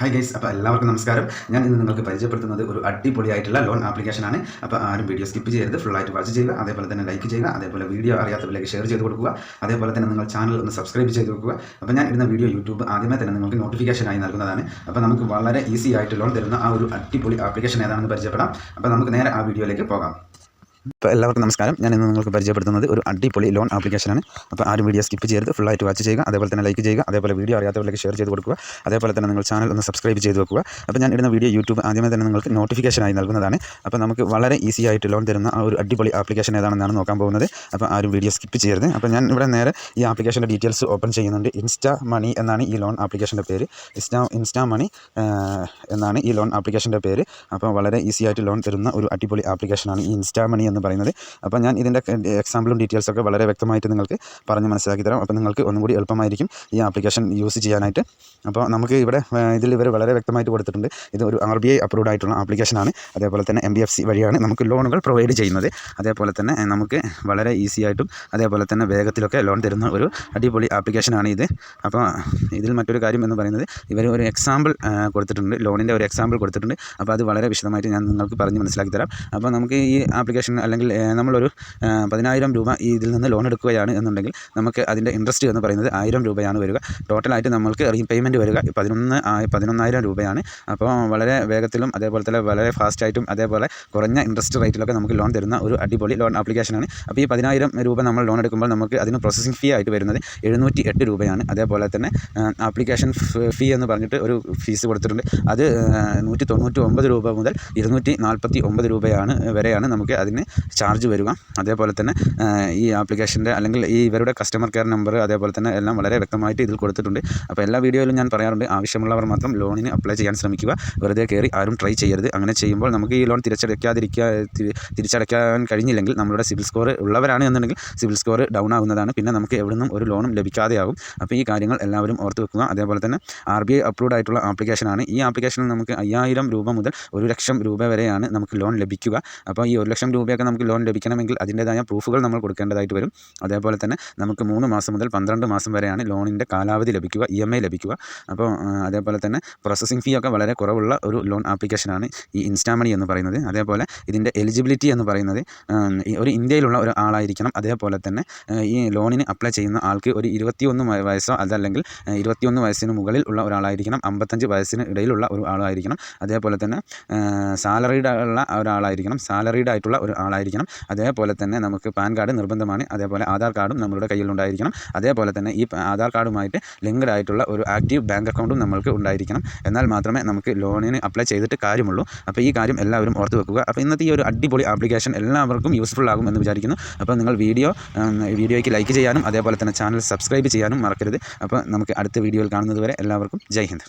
Hi guys, അപ്പോൾ എല്ലാവർക്കും നമസ്കാരം. ഞാൻ ഇന്ന് നിങ്ങൾക്ക് പരിചയപ്പെടുത്തുന്നത് ഒരു അടിപൊളിയായിട്ടുള്ള ലോൺ ആപ്ലിക്കേഷനാണ്. അപ്പോൾ ആരും വീഡിയോ സ്കിപ്പ് ചെയ്യരുത്, ഫുള്ളായിട്ട് വാച്ച് ചെയ്യുക. അതേപോലെ തന്നെ ലൈക്ക് ചെയ്യുക, അതേപോലെ വീഡിയോ അറിയാത്തവരിലേക്ക് ഷെയർ ചെയ്ത് കൊടുക്കുക. അതേപോലെ തന്നെ നിങ്ങൾ ചാനൽ ഒന്ന് സബ്സ്ക്രൈബ് ചെയ്ത് വെക്കുക. അപ്പോൾ ഞാൻ ഇടുന്ന വീഡിയോ യൂട്യൂബ് ആദ്യമേ തന്നെ നിങ്ങൾക്ക് നോട്ടിഫിക്കേഷനായി നൽകുന്നതാണ്. അപ്പോൾ നമുക്ക് വളരെ ഈസി ആയിട്ട് ലോൺ തരുന്ന ആ ഒരു അടിപൊളി ആപ്ലിക്കേഷൻ ഏതാണെന്ന് പരിചയപ്പെടാം. അപ്പോൾ നമുക്ക് നേരെ ആ വീഡിയോയിലേക്ക് പോകാം. അപ്പോൾ എല്ലാവർക്കും നമസ്കാരം. ഞാൻ ഇന്ന് നിങ്ങൾക്ക് പരിചയപ്പെടുത്തുന്നത് ഒരു അടിപൊളി ലോൺ ആപ്ലിക്കേഷനാണ്. അപ്പോൾ ആരും വീഡിയോ സ്കിപ്പ് ചെയ്യരുത്, ഫുള്ളായിട്ട് വാച്ച് ചെയ്യുക. അതേപോലെ തന്നെ ലൈക്ക് ചെയ്യുക, അതേപോലെ വീഡിയോ അറിയാത്തവരിലേക്ക് ഷെയർ ചെയ്ത് കൊടുക്കുക. അതേപോലെ തന്നെ നിങ്ങൾ ചാനൽ ഒന്ന് സബ്സ്ക്രൈബ് ചെയ്ത് വെക്കുക. അപ്പോൾ ഞാൻ ഇടുന്ന വീഡിയോ യൂട്യൂബ് ആദ്യമേ തന്നെ നിങ്ങൾക്ക് നോട്ടിഫിക്കേഷനായി നൽകുന്നതാണ്. അപ്പോൾ നമുക്ക് വളരെ ഈസി ആയിട്ട് ലോൺ തരുന്ന ആ ഒരു അടിപൊളി ആപ്ലിക്കേഷൻ ഏതാണെന്നാണ് നോക്കാൻ പോകുന്നത്. അപ്പോൾ ആരും വീഡിയോ സ്കിപ്പ് ചെയ്യരുത്. അപ്പോൾ ഞാൻ ഇവിടെ നേരെ ഈ ആപ്ലിക്കേഷൻ്റെ ഡീറ്റെയിൽസ് ഓപ്പൺ ചെയ്യുന്നുണ്ട്. ഇൻസ്റ്റാ മണി എന്നാണ് ഈ ലോൺ ആപ്ലിക്കേഷൻ്റെ പേര്. ഇൻസ്റ്റാ മണി എന്നാണ് ഈ ലോൺ ആപ്ലിക്കേഷൻ്റെ പേര്. അപ്പോൾ വളരെ ഈസി ആയിട്ട് ലോൺ തരുന്ന ഒരു അടിപൊളി ആപ്ലിക്കേഷനാണ് ഈ ഇൻസ്റ്റാ മണി എന്ന് പറയുന്നത്. അപ്പോൾ ഞാൻ ഇതിൻ്റെ എക്സാമ്പിളും ഡീറ്റെയിൽസൊക്കെ വളരെ വ്യക്തമായിട്ട് നിങ്ങൾക്ക് പറഞ്ഞ് മനസ്സിലാക്കി തരാം. അപ്പോൾ നിങ്ങൾക്ക് ഒന്നും കൂടി എളുപ്പമായിരിക്കും ഈ ആപ്ലിക്കേഷൻ യൂസ് ചെയ്യാനായിട്ട്. അപ്പോൾ നമുക്ക് ഇവിടെ ഇവർ വളരെ വ്യക്തമായിട്ട് കൊടുത്തിട്ടുണ്ട്. ഇത് ഒരു RBI അപ്രൂവ്ഡ് ആയിട്ടുള്ള ആപ്ലിക്കേഷനാണ്. അതേപോലെ തന്നെ MBFC വഴിയാണ് നമുക്ക് ലോണുകൾ പ്രൊവൈഡ് ചെയ്യുന്നത്. അതേപോലെ തന്നെ നമുക്ക് വളരെ ഈസി ആയിട്ടും അതേപോലെ തന്നെ വേഗത്തിലൊക്കെ ലോൺ തരുന്ന ഒരു അടിപൊളി ആപ്ലിക്കേഷനാണ് ഇത്. അപ്പോൾ ഇതിൽ മറ്റൊരു കാര്യം എന്ന് പറയുന്നത് ഇവർ ഒരു എക്സാമ്പിൾ കൊടുത്തിട്ടുണ്ട്, ലോണിൻ്റെ ഒരു എക്സാമ്പിൾ കൊടുത്തിട്ടുണ്ട്. അപ്പോൾ അത് വളരെ വിശദമായിട്ട് ഞാൻ നിങ്ങൾക്ക് പറഞ്ഞ് മനസ്സിലാക്കി തരാം. അപ്പോൾ നമുക്ക് ഈ ആപ്ലിക്കേഷൻ അല്ലെങ്കിൽ നമ്മളൊരു 10,000 രൂപ ഇതിൽ നിന്ന് ലോൺ എടുക്കുകയാണ് എന്നുണ്ടെങ്കിൽ നമുക്ക് അതിൻ്റെ ഇൻട്രസ്റ്റ് എന്ന് പറയുന്നത് 1000 രൂപയാണ് വരിക. ടോട്ടലായിട്ട് നമ്മൾക്ക് റീപേയ്മെൻറ്റ് വരിക 11,000 രൂപയാണ്. അപ്പോൾ വളരെ വേഗത്തിലും അതേപോലെ തന്നെ വളരെ ഫാസ്റ്റായിട്ടും അതേപോലെ കുറഞ്ഞ ഇൻട്രസ്റ്റ് റേറ്റിലൊക്കെ നമുക്ക് ലോൺ തരുന്ന ഒരു അടിപൊളി ലോൺ ആപ്ലിക്കേഷനാണ്. അപ്പോൾ ഈ 10,000 രൂപ നമ്മൾ ലോൺ എടുക്കുമ്പോൾ നമുക്ക് അതിന് പ്രോസസ്സിംഗ് ഫീ ആയിട്ട് വരുന്നത് 708 രൂപയാണ്. അതേപോലെ തന്നെ ആപ്ലിക്കേഷൻ ഫീ എന്ന് പറഞ്ഞിട്ട് ഒരു ഫീസ് കൊടുത്തിട്ടുണ്ട്. അത് 199 രൂപ മുതൽ 249 രൂപയാണ് വരെയാണ് നമുക്ക് അതിന് ചാർജ് വരിക. അതേപോലെ തന്നെ ഈ ആപ്ലിക്കേഷൻ്റെ അല്ലെങ്കിൽ ഈ ഇവരുടെ കസ്റ്റമർ കെയർ നമ്പർ അതേപോലെ തന്നെ എല്ലാം വളരെ വ്യക്തമായിട്ട് ഇതിൽ കൊടുത്തിട്ടുണ്ട്. അപ്പോൾ എല്ലാ വീഡിയോയിലും ഞാൻ പറയാറുണ്ട്, ആവശ്യമുള്ളവർ മാത്രം ലോണിന് അപ്ലൈ ചെയ്യാൻ ശ്രമിക്കുക. വെറുതെ കയറി ആരും ട്രൈ ചെയ്യരുത്. അങ്ങനെ ചെയ്യുമ്പോൾ നമുക്ക് ഈ ലോൺ തിരിച്ചടയ്ക്കാൻ കഴിഞ്ഞില്ലെങ്കിൽ നമ്മളുടെ സിബിൽ സ്കോർ ഉള്ളവരാണ് എന്നുണ്ടെങ്കിൽ സിബിൽ സ്കോർ ഡൗൺ ആകുന്നതാണ്. പിന്നെ നമുക്ക് എവിടെ നിന്നും ഒരു ലോണും ലഭിക്കാതെയാകും. അപ്പോൾ ഈ കാര്യങ്ങൾ എല്ലാവരും ഓർത്ത് വെക്കുക. അതേപോലെ തന്നെ RBI അപ്രൂവ്ഡ് ആയിട്ടുള്ള ആപ്ലിക്കേഷനാണ്. ഈ ആപ്ലിക്കേഷനിൽ നമുക്ക് 5,000 രൂപ മുതൽ 1,00,000 രൂപ വരെയാണ് നമുക്ക് ലോൺ ലഭിക്കുക. അപ്പോൾ ഈ 1,00,000 രൂപയൊക്കെ നമുക്ക് ലോൺ ലഭിക്കണമെങ്കിൽ അതിൻ്റേതായ പ്രൂഫുകൾ നമ്മൾ കൊടുക്കേണ്ടതായിട്ട് വരും. അതേപോലെ തന്നെ നമുക്ക് 3 മാസം മുതൽ 12 മാസം വരെയാണ് ലോണിൻ്റെ കാലാവധി ലഭിക്കുക, EMI ലഭിക്കുക. അപ്പോൾ അതേപോലെ തന്നെ പ്രോസസ്സിംഗ് ഫീ ഒക്കെ വളരെ കുറവുള്ള ഒരു ലോൺ ആപ്ലിക്കേഷനാണ് ഈ ഇൻസ്റ്റാ മണി എന്ന് പറയുന്നത്. അതേപോലെ ഇതിൻ്റെ എലിജിബിലിറ്റി എന്ന് പറയുന്നത് ഒരു ഇന്ത്യയിലുള്ള ഒരു ആളായിരിക്കണം. അതേപോലെ തന്നെ ഈ ലോണിന് അപ്ലൈ ചെയ്യുന്ന ആൾക്ക് ഒരു 21 വയസ്സോ അതല്ലെങ്കിൽ 21 വയസ്സിന് മുകളിൽ ഉള്ള ഒരാളായിരിക്കണം. 55 വയസ്സിന് ഇടയിലുള്ള ഒരു ആളായിരിക്കണം. അതേപോലെ തന്നെ സാലറീഡ് ആയിട്ടുള്ള ഒരു ആളായിരിക്കണം. അതേപോലെ തന്നെ നമുക്ക് പാൻ കാർഡ് നിർബന്ധമാണ്. അതേപോലെ ആധാർ കാർഡും നമ്മളുടെ കയ്യിലുണ്ടായിരിക്കണം. അതേപോലെ തന്നെ ഈ ആധാർ കാർഡുമായിട്ട് ലിങ്ക്ഡ് ആയിട്ടുള്ള ഒരു ആക്റ്റീവ് ബാങ്ക് അക്കൗണ്ടും നമ്മൾക്ക് ഉണ്ടായിരിക്കണം. എന്നാൽ മാത്രമേ നമുക്ക് ലോണിന് അപ്ലൈ ചെയ്തിട്ട് കാര്യമുള്ളൂ. അപ്പോൾ ഈ കാര്യം എല്ലാവരും ഓർത്ത് വെക്കുക. അപ്പോൾ ഇന്നത്തെ ഈ ഒരു അടിപൊളി ആപ്ലിക്കേഷൻ എല്ലാവർക്കും യൂസ്ഫുൾ ആകും എന്ന് വിചാരിക്കുന്നു. അപ്പോൾ നിങ്ങൾ വീഡിയോയ്ക്ക് ലൈക്ക് ചെയ്യാനും അതേപോലെ തന്നെ ചാനൽ സബ്സ്ക്രൈബ് ചെയ്യാനും മറക്കരുത്. അപ്പോൾ നമുക്ക് അടുത്ത വീഡിയോയിൽ കാണുന്നത് വരെ എല്ലാവർക്കും ജയ് ഹിന്ദ്.